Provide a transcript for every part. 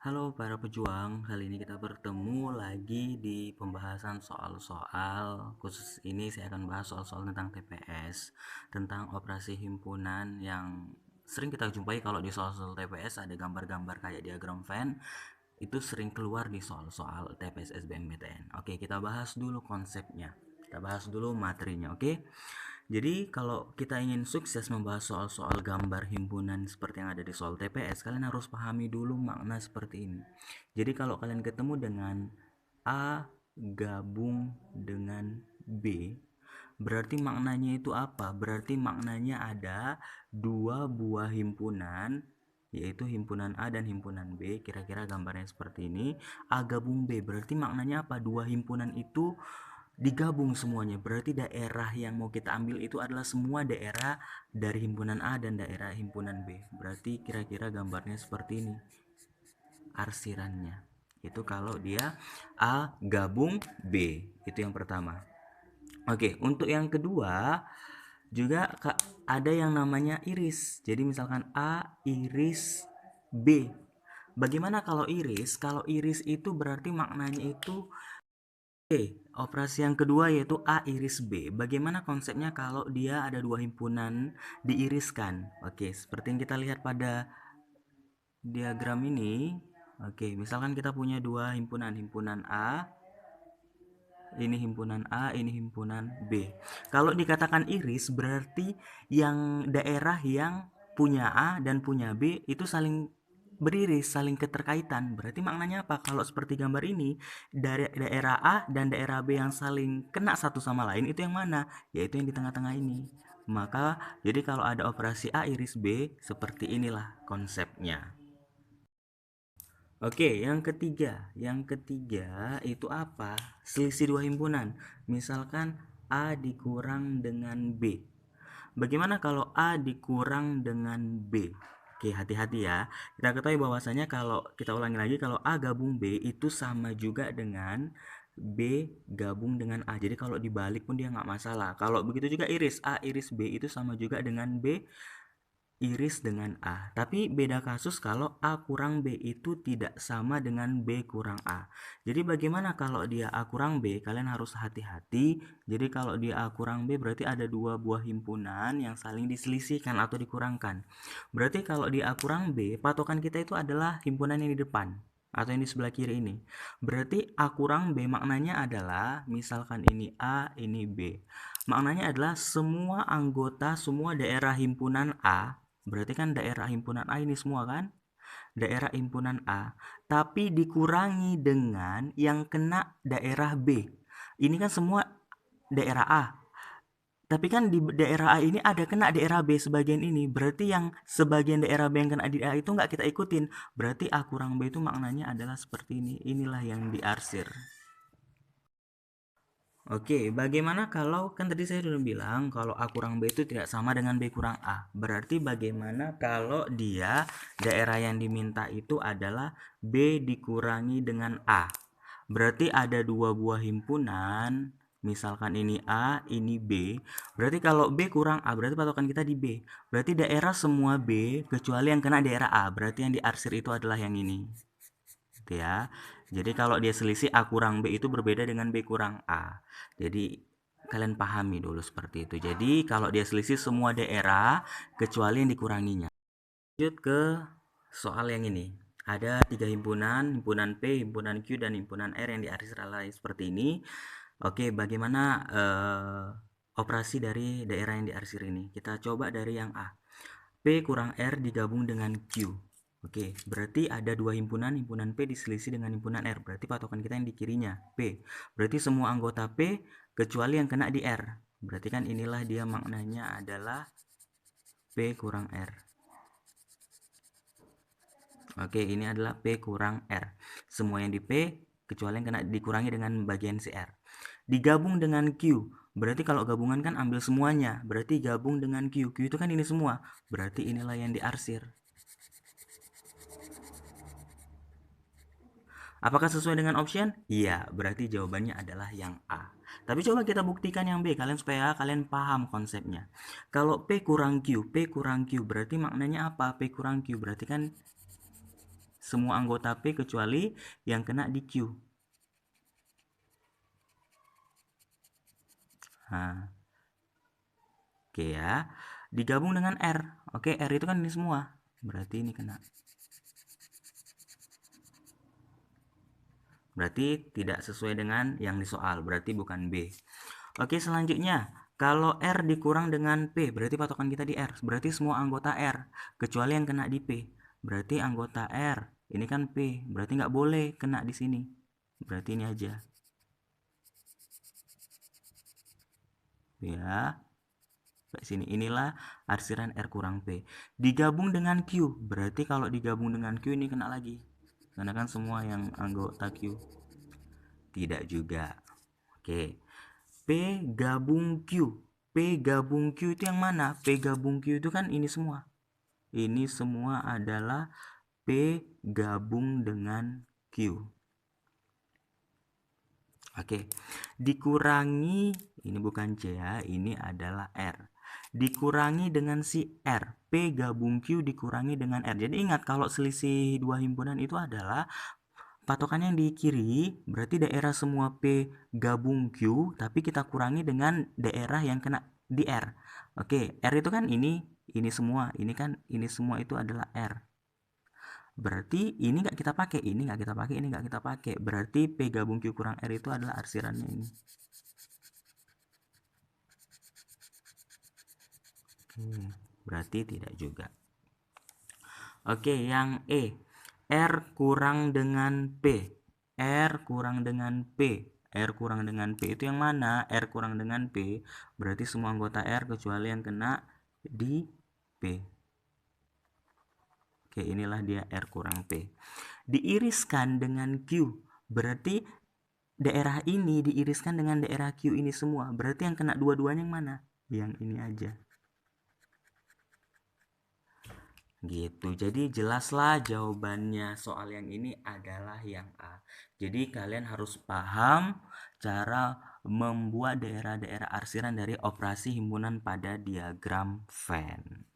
Halo para pejuang, kali ini kita bertemu lagi di pembahasan soal-soal. Khusus ini saya akan bahas soal-soal tentang TPS, tentang operasi himpunan yang sering kita jumpai kalau di soal-soal TPS ada gambar-gambar kayak diagram Venn. Itu sering keluar di soal-soal TPS SBMPTN. Oke, kita bahas dulu konsepnya. Kita bahas dulu materinya, oke? Jadi kalau kita ingin sukses membahas soal-soal gambar himpunan seperti yang ada di soal TPS, kalian harus pahami dulu makna seperti ini. Jadi kalau kalian ketemu dengan A gabung dengan B, berarti maknanya itu apa? Berarti maknanya ada dua buah himpunan, yaitu himpunan A dan himpunan B. Kira-kira gambarnya seperti ini. A gabung B, berarti maknanya apa? Dua himpunan itu digabung semuanya, berarti daerah yang mau kita ambil itu adalah semua daerah dari himpunan A dan daerah himpunan B. Berarti kira-kira gambarnya seperti ini arsirannya. Itu kalau dia A gabung B, itu yang pertama. Oke, untuk yang kedua juga ada yang namanya iris. Jadi misalkan A iris B. Bagaimana kalau iris? Kalau iris itu berarti maknanya itu Oke, operasi yang kedua yaitu A iris B. Bagaimana konsepnya kalau dia ada dua himpunan diiriskan? Oke, seperti yang kita lihat pada diagram ini. Oke, misalkan kita punya dua himpunan, himpunan A, ini himpunan A, ini himpunan B. Kalau dikatakan iris berarti yang daerah yang punya A dan punya B itu saling beriris, saling keterkaitan. Berarti maknanya apa? Kalau seperti gambar ini, dari daerah A dan daerah B yang saling kena satu sama lain itu yang mana? Yaitu yang di tengah-tengah ini. Maka jadi kalau ada operasi A iris B seperti inilah konsepnya. Oke, yang ketiga. Yang ketiga itu apa? Selisih dua himpunan. Misalkan A dikurang dengan B. Bagaimana kalau A dikurang dengan B? Oke, hati-hati ya. Kita ketahui bahwasanya kalau kita ulangi lagi, kalau A gabung B itu sama juga dengan B gabung dengan A. Jadi kalau dibalik pun dia nggak masalah. Kalau begitu juga iris A iris B itu sama juga dengan B iris dengan A. Tapi beda kasus kalau A kurang B itu tidak sama dengan B kurang A. Jadi bagaimana kalau dia A kurang B? Kalian harus hati-hati. Jadi kalau dia A kurang B berarti ada dua buah himpunan yang saling diselisihkan atau dikurangkan. Berarti kalau dia A kurang B, patokan kita itu adalah himpunan yang di depan atau yang di sebelah kiri ini. Berarti A kurang B maknanya adalah misalkan ini A, ini B. Maknanya adalah semua anggota, semua daerah himpunan A. Berarti kan daerah himpunan A ini semua kan? Daerah himpunan A. Tapi dikurangi dengan yang kena daerah B. Ini kan semua daerah A. Tapi kan di daerah A ini ada kena daerah B sebagian ini. Berarti yang sebagian daerah B yang kena di A itu nggak kita ikutin. Berarti A kurang B itu maknanya adalah seperti ini. Inilah yang diarsir. Oke, bagaimana kalau kan tadi saya sudah bilang kalau A kurang B itu tidak sama dengan B kurang A. Berarti bagaimana kalau dia daerah yang diminta itu adalah B dikurangi dengan A. Berarti ada dua buah himpunan, misalkan ini A, ini B. Berarti kalau B kurang A, berarti patokan kita di B. Berarti daerah semua B kecuali yang kena daerah A. Berarti yang diarsir itu adalah yang ini. Gitu ya. Jadi kalau dia selisih A kurang B itu berbeda dengan B kurang A. Jadi kalian pahami dulu seperti itu. Jadi kalau dia selisih semua daerah kecuali yang dikuranginya. Lanjut ke soal yang ini. Ada tiga himpunan, himpunan P, himpunan Q, dan himpunan R yang diarsir seperti ini. Oke, bagaimana operasi dari daerah yang diarsir ini? Kita coba dari yang A. P kurang R digabung dengan Q. Oke, berarti ada dua himpunan, himpunan P diselisih dengan himpunan R. Berarti patokan kita yang di kirinya, P. Berarti semua anggota P kecuali yang kena di R. Berarti kan inilah dia maknanya adalah P kurang R. Oke, ini adalah P kurang R. Semua yang di P kecuali yang kena dikurangi dengan bagian CR. Digabung dengan Q. Berarti kalau gabungan kan ambil semuanya. Berarti gabung dengan Q. Q itu kan ini semua. Berarti inilah yang diarsir. Apakah sesuai dengan option? Iya, berarti jawabannya adalah yang A. Tapi coba kita buktikan yang B, kalian supaya kalian paham konsepnya. Kalau P kurang Q berarti maknanya apa? P kurang Q berarti kan semua anggota P kecuali yang kena di Q. Nah, oke ya. Digabung dengan R. Oke, R itu kan ini semua. Berarti ini kena. Berarti tidak sesuai dengan yang di soal. Berarti bukan B. Oke, selanjutnya. Kalau R dikurang dengan P, berarti patokan kita di R. Berarti semua anggota R, kecuali yang kena di P. Berarti anggota R, ini kan P. Berarti nggak boleh kena di sini. Berarti ini aja. Ya. Sini, inilah arsiran R kurang P. Digabung dengan Q, berarti kalau digabung dengan Q ini kena lagi. Karena kan semua yang anggota Q. Tidak juga. Oke. P gabung Q. P gabung Q itu yang mana? P gabung Q itu kan ini semua. Ini semua adalah P gabung dengan Q. Oke. Dikurangi, ini bukan C ya, ini adalah R. Dikurangi dengan si R. P gabung Q dikurangi dengan R. Jadi ingat, kalau selisih dua himpunan itu adalah patokannya yang di kiri, berarti daerah semua P gabung Q, tapi kita kurangi dengan daerah yang kena di R. Oke, R itu kan ini semua, ini kan ini semua itu adalah R. Berarti ini nggak kita pakai, ini nggak kita pakai, ini nggak kita pakai. Berarti P gabung Q kurang R itu adalah arsirannya ini. Berarti tidak juga. Oke, yang E. R kurang dengan P. R kurang dengan P. R kurang dengan P itu yang mana? R kurang dengan P berarti semua anggota R kecuali yang kena di P. Oke, inilah dia R kurang P. Diiriskan dengan Q. Berarti daerah ini diiriskan dengan daerah Q ini semua. Berarti yang kena dua-duanya yang mana? Yang ini aja. Gitu. Jadi jelaslah jawabannya soal yang ini adalah yang A. Jadi kalian harus paham cara membuat daerah-daerah arsiran dari operasi himpunan pada diagram Venn.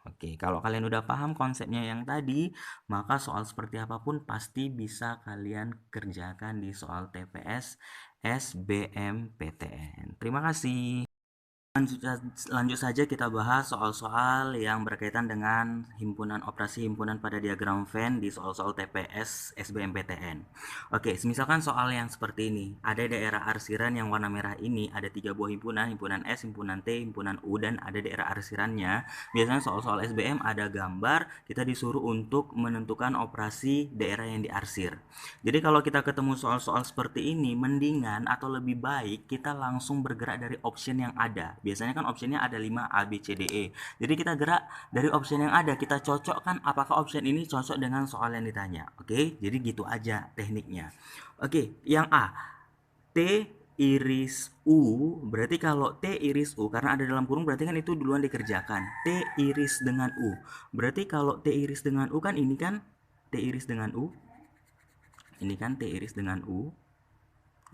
Oke, kalau kalian udah paham konsepnya yang tadi, maka soal seperti apapun pasti bisa kalian kerjakan di soal TPS SBMPTN. Terima kasih. Lanjut saja kita bahas soal-soal yang berkaitan dengan operasi himpunan pada diagram Venn di soal-soal TPS SBMPTN. Oke, misalkan soal yang seperti ini. Ada daerah arsiran yang warna merah ini, ada 3 buah himpunan, himpunan S, himpunan T, himpunan U, dan ada daerah arsirannya. Biasanya soal-soal SBM ada gambar, kita disuruh untuk menentukan operasi daerah yang diarsir. Jadi kalau kita ketemu soal-soal seperti ini, mendingan atau lebih baik kita langsung bergerak dari option yang ada. Biasanya kan optionnya ada 5 A, B, C, D, E. Jadi kita gerak dari option yang ada, kita cocokkan apakah option ini cocok dengan soal yang ditanya. Oke, jadi gitu aja tekniknya. Oke, yang A, T iris U, berarti kalau T iris U, karena ada dalam kurung berarti kan itu duluan dikerjakan. T iris dengan U, berarti kalau T iris dengan U kan ini kan T iris dengan U, ini kan T iris dengan U.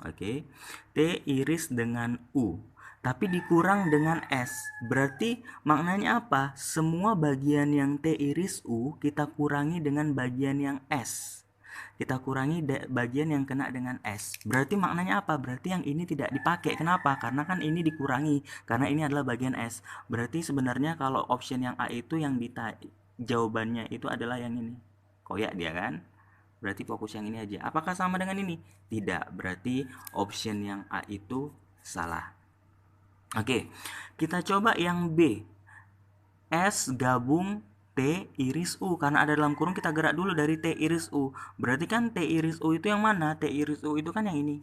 Oke, T iris dengan U, tapi dikurang dengan S. Berarti maknanya apa? Semua bagian yang T iris U kita kurangi dengan bagian yang S. Kita kurangi bagian yang kena dengan S. Berarti maknanya apa? Berarti yang ini tidak dipakai. Kenapa? Karena kan ini dikurangi. Karena ini adalah bagian S. Berarti sebenarnya kalau option yang A itu yang jawabannya itu adalah yang ini. Koyak dia kan? Berarti fokus yang ini aja. Apakah sama dengan ini? Tidak. Berarti option yang A itu salah. Oke, kita coba yang B. S gabung T iris U. Karena ada dalam kurung kita gerak dulu dari T iris U. Berarti kan T iris U itu yang mana? T iris U itu kan yang ini.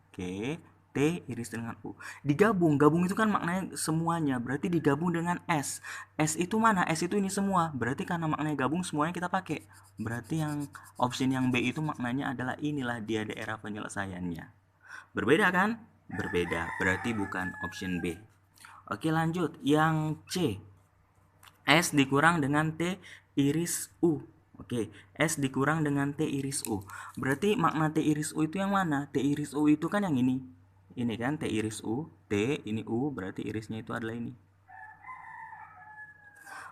Oke, T iris dengan U. Digabung, gabung itu kan maknanya semuanya. Berarti digabung dengan S. S itu mana? S itu ini semua. Berarti karena maknanya gabung semuanya kita pakai. Berarti yang option yang B itu maknanya adalah inilah dia daerah penyelesaiannya. Berbeda kan? Berbeda. Berarti bukan option B. Oke, lanjut. Yang C. S dikurang dengan T iris U. Oke, S dikurang dengan T iris U. Berarti makna T iris U itu yang mana? T iris U itu kan yang ini. Ini kan T iris U, T, ini U, berarti irisnya itu adalah ini.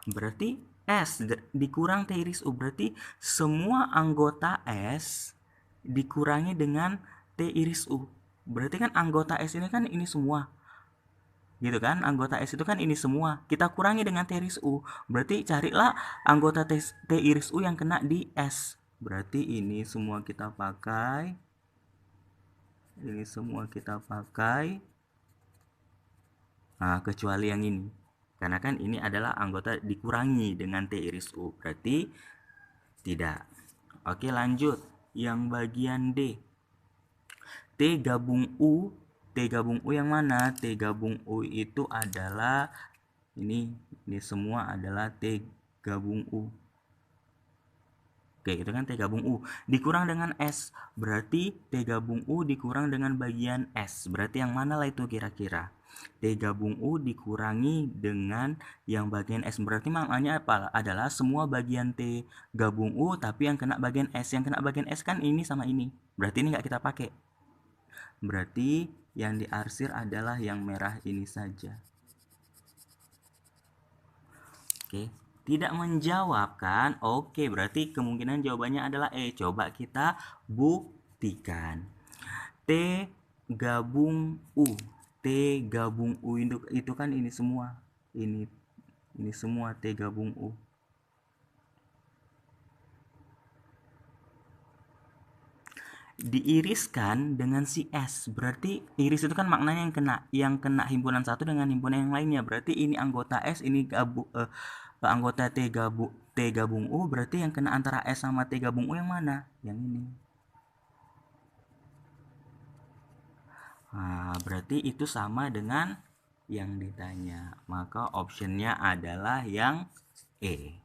berarti S dikurang T iris U, berarti semua anggota S dikurangi dengan T iris U. Berarti kan anggota S ini kan ini semua, gitu kan? Anggota S itu kan ini semua, kita kurangi dengan T iris U. Berarti carilah anggota T iris U yang kena di S. Berarti ini semua kita pakai, ini semua kita pakai. Nah, kecuali yang ini, karena kan ini adalah anggota dikurangi dengan T iris U, berarti tidak. Oke, lanjut. Yang bagian D, T gabung U. T gabung U yang mana? T gabung U itu adalah ini semua adalah T gabung U. Oke, itu kan T gabung U dikurang dengan S, berarti T gabung U dikurang dengan bagian S, berarti yang mana lah itu kira-kira? T gabung U dikurangi dengan yang bagian S, berarti maknanya apa? Adalah semua bagian T gabung U tapi yang kena bagian S. Yang kena bagian S kan ini sama ini, berarti ini nggak kita pakai. Berarti yang diarsir adalah yang merah ini saja. Oke, tidak menjawab kan? Oke, berarti kemungkinan jawabannya adalah E. Coba kita buktikan. T gabung U. T gabung U itu kan ini semua. Ini semua T gabung U. Diiriskan dengan si S, berarti iris itu kan maknanya yang kena himpunan satu dengan himpunan yang lainnya, berarti ini anggota S, ini anggota T gabung U, berarti yang kena antara S sama T gabung U yang mana? Yang ini. Nah, berarti itu sama dengan yang ditanya, maka optionnya adalah yang E.